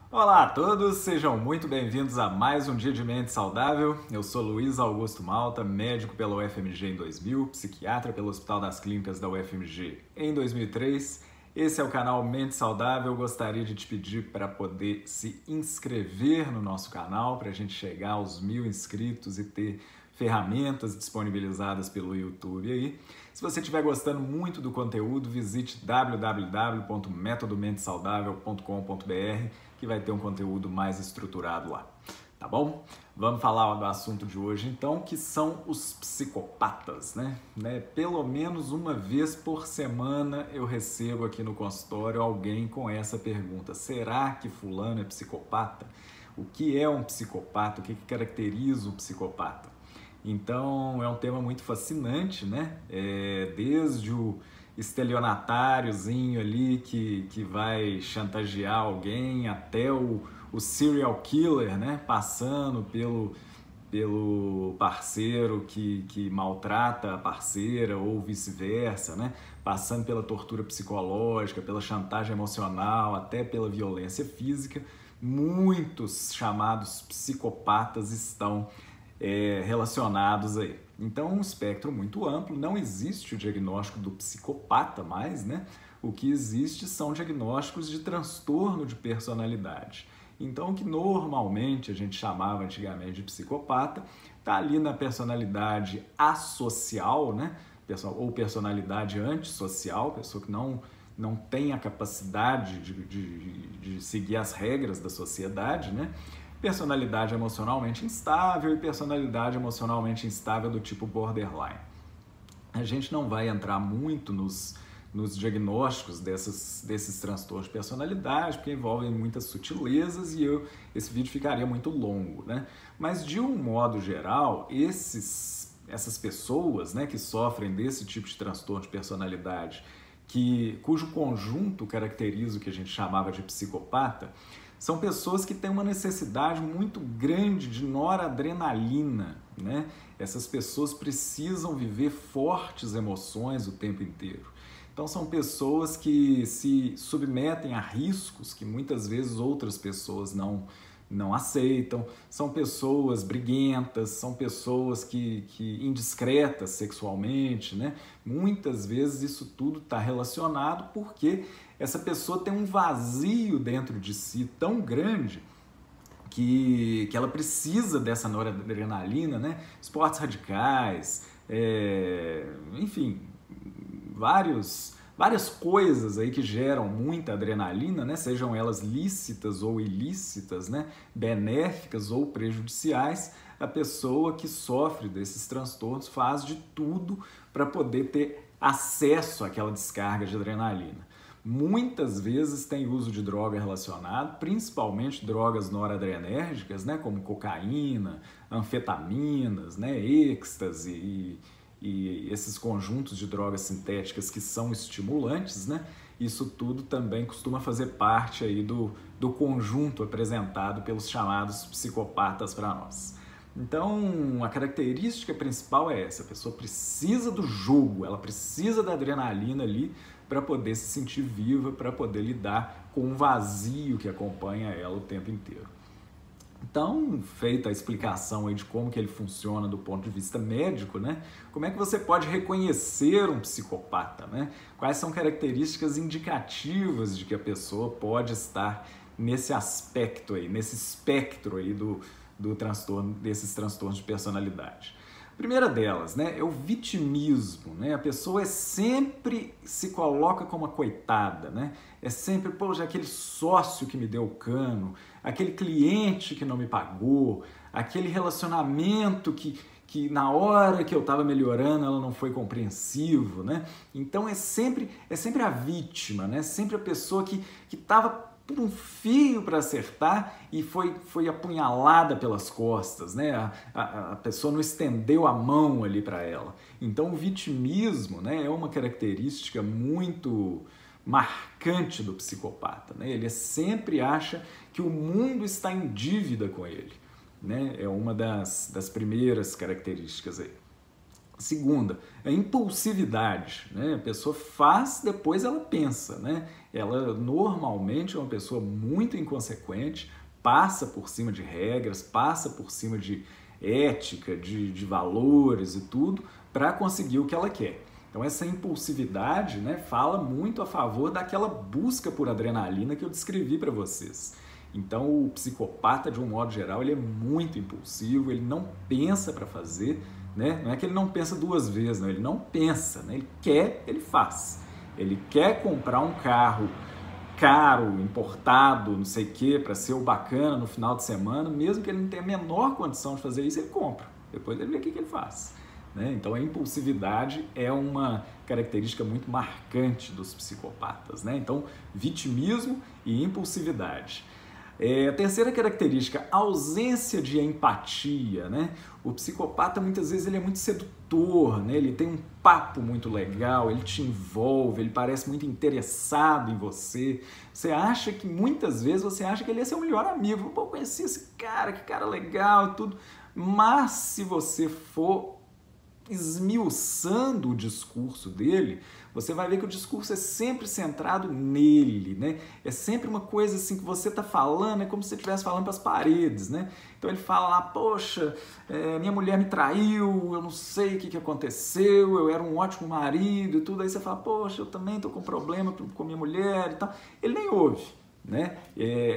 Olá a todos, sejam muito bem-vindos a mais um Dia de Mente Saudável. Eu sou Luiz Augusto Malta, médico pela UFMG em 2000, psiquiatra pelo Hospital das Clínicas da UFMG em 2003. Esse é o canal Mente Saudável. Eu gostaria de te pedir para poder se inscrever no nosso canal, para a gente chegar aos 1000 inscritos e ter ferramentas disponibilizadas pelo YouTube aí. Se você estiver gostando muito do conteúdo, visite www.metodomentesaudável.com.br que vai ter um conteúdo mais estruturado lá, tá bom? Vamos falar do assunto de hoje então, que são os psicopatas, né? Pelo menos uma vez por semana eu recebo aqui no consultório alguém com essa pergunta: será que fulano é psicopata? O que é um psicopata? O que caracteriza um psicopata? Então é um tema muito fascinante, né? Desde o estelionatáriozinho ali que vai chantagear alguém até o serial killer, né? Passando pelo parceiro que maltrata a parceira ou vice-versa, né? Passando pela tortura psicológica, pela chantagem emocional, até pela violência física. Muitos chamados psicopatas estão relacionados aí. Então, um espectro muito amplo, não existe o diagnóstico do psicopata mais, né? O que existe são diagnósticos de transtorno de personalidade. Então, o que normalmente a gente chamava antigamente de psicopata está ali na personalidade associal, né? Ou personalidade antissocial, pessoa que não tem a capacidade de seguir as regras da sociedade, né? Personalidade emocionalmente instável e personalidade emocionalmente instável do tipo borderline. A gente não vai entrar muito nos diagnósticos desses transtornos de personalidade, porque envolvem muitas sutilezas e esse vídeo ficaria muito longo, né? Mas, de um modo geral, essas pessoas, né, que sofrem desse tipo de transtorno de personalidade, cujo conjunto caracteriza o que a gente chamava de psicopata, são pessoas que têm uma necessidade muito grande de noradrenalina, né? Essas pessoas precisam viver fortes emoções o tempo inteiro. Então são pessoas que se submetem a riscos que muitas vezes outras pessoas não aceitam, são pessoas briguentas, são pessoas que indiscretas sexualmente, né? Muitas vezes isso tudo está relacionado porque essa pessoa tem um vazio dentro de si tão grande que ela precisa dessa noradrenalina, né? Esportes radicais, enfim, várias coisas aí que geram muita adrenalina, né? Sejam elas lícitas ou ilícitas, né? Benéficas ou prejudiciais. A pessoa que sofre desses transtornos faz de tudo para poder ter acesso àquela descarga de adrenalina. Muitas vezes tem uso de droga relacionado, principalmente drogas noradrenérgicas, né? Como cocaína, anfetaminas, né? Êxtase e esses conjuntos de drogas sintéticas que são estimulantes, né? Isso tudo também costuma fazer parte aí do conjunto apresentado pelos chamados psicopatas para nós. Então, a característica principal é essa: a pessoa precisa do jogo, ela precisa da adrenalina ali para poder se sentir viva, para poder lidar com o vazio que acompanha ela o tempo inteiro. Então, feita a explicação aí de como que ele funciona do ponto de vista médico, né? Como é que você pode reconhecer um psicopata, né? Quais são características indicativas de que a pessoa pode estar nesse aspecto aí, nesse espectro aí do transtorno, desses transtornos de personalidade? A primeira delas, né, é o vitimismo, né? A pessoa sempre se coloca como uma coitada, né? É sempre, poxa, aquele sócio que me deu o cano, aquele cliente que não me pagou, aquele relacionamento que na hora que eu estava melhorando ela não foi compreensivo, né? Então é sempre a vítima, né? Sempre a pessoa que estava por um fio para acertar e foi apunhalada pelas costas, né? A pessoa não estendeu a mão ali para ela. Então o vitimismo, né, é uma característica muito marcante do psicopata, né? Ele sempre acha que o mundo está em dívida com ele, né? É uma das primeiras características aí. Segunda, a impulsividade, né? A pessoa faz, depois ela pensa, né? Ela normalmente é uma pessoa muito inconsequente, passa por cima de regras, passa por cima de ética, de valores e tudo, para conseguir o que ela quer. Então essa impulsividade, né, fala muito a favor daquela busca por adrenalina que eu descrevi para vocês. Então o psicopata, de um modo geral, ele é muito impulsivo, ele não pensa para fazer, né? Não é que ele não pensa duas vezes, não, ele não pensa, né? Ele quer, ele faz. Ele quer comprar um carro caro, importado, não sei o que, para ser o bacana no final de semana, mesmo que ele não tenha a menor condição de fazer isso, ele compra. Depois ele vê o que ele faz. Né? Então a impulsividade é uma característica muito marcante dos psicopatas. Né? Então, vitimismo e impulsividade. A terceira característica, ausência de empatia, né? O psicopata muitas vezes ele é muito sedutor, né? Ele tem um papo muito legal, ele te envolve, ele parece muito interessado em você. Você acha que muitas vezes você acha que ele é seu melhor amigo. Pô, eu conheci esse cara, que cara legal e tudo. Mas se você for esmiuçando o discurso dele, você vai ver que o discurso é sempre centrado nele, né? É sempre uma coisa assim que você está falando, é como se você estivesse falando para as paredes, né? Então ele fala lá, poxa, minha mulher me traiu, eu não sei o que aconteceu, eu era um ótimo marido e tudo, aí você fala, poxa, eu também estou com problema com minha mulher e tal. Ele nem ouve, né?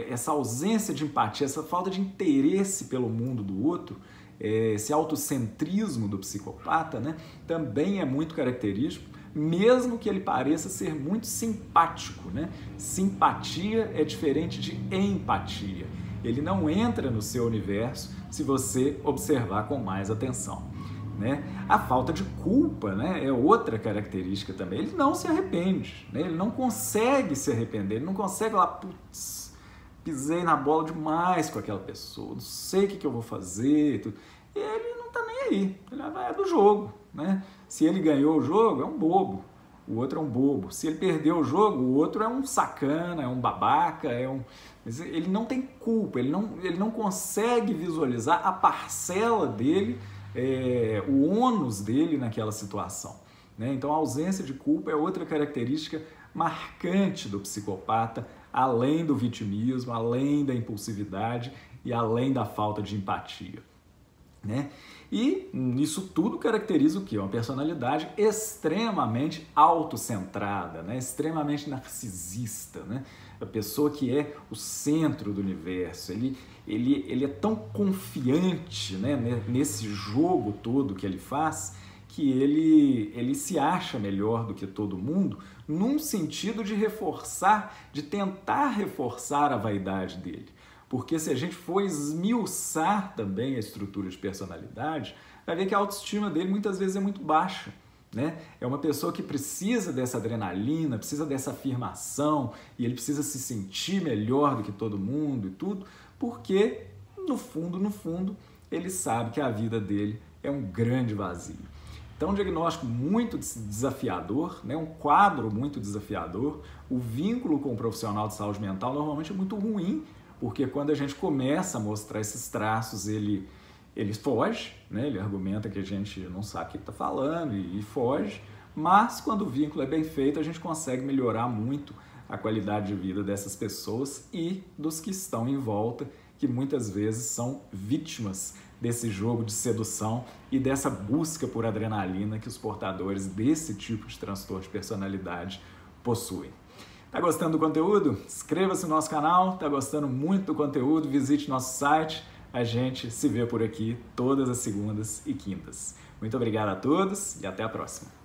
Essa ausência de empatia, essa falta de interesse pelo mundo do outro, esse autocentrismo do psicopata, né, também é muito característico, mesmo que ele pareça ser muito simpático. Né? Simpatia é diferente de empatia. Ele não entra no seu universo se você observar com mais atenção. Né? A falta de culpa, né, é outra característica também. Ele não se arrepende, né? Ele não consegue se arrepender, ele não consegue falar, putz, pisei na bola demais com aquela pessoa, não sei o que eu vou fazer. Tudo. E ele não tá nem aí, ele é do jogo. Né? Se ele ganhou o jogo, é um bobo, o outro é um bobo. Se ele perdeu o jogo, o outro é um sacana, é um babaca, Mas ele não tem culpa, ele não consegue visualizar a parcela dele, o ônus dele naquela situação. Né? Então a ausência de culpa é outra característica marcante do psicopata, além do vitimismo, além da impulsividade e além da falta de empatia. Né? E isso tudo caracteriza o quê? Uma personalidade extremamente autocentrada, né? Extremamente narcisista. Né? A pessoa que é o centro do universo, ele é tão confiante, né, nesse jogo todo que ele faz, que ele se acha melhor do que todo mundo, num sentido de tentar reforçar a vaidade dele. Porque se a gente for esmiuçar também a estrutura de personalidade, vai ver que a autoestima dele muitas vezes é muito baixa. Né? É uma pessoa que precisa dessa adrenalina, precisa dessa afirmação, e ele precisa se sentir melhor do que todo mundo e tudo, porque no fundo, ele sabe que a vida dele é um grande vazio. Então, um diagnóstico muito desafiador, né? Um quadro muito desafiador. O vínculo com o profissional de saúde mental normalmente é muito ruim, porque quando a gente começa a mostrar esses traços, ele foge, né? Ele argumenta que a gente não sabe o que está falando e foge, mas quando o vínculo é bem feito, a gente consegue melhorar muito a qualidade de vida dessas pessoas e dos que estão em volta, que muitas vezes são vítimas desse jogo de sedução e dessa busca por adrenalina que os portadores desse tipo de transtorno de personalidade possuem. Tá gostando do conteúdo? Inscreva-se no nosso canal. Tá gostando muito do conteúdo? Visite nosso site. A gente se vê por aqui todas as segundas e quintas. Muito obrigado a todos e até a próxima.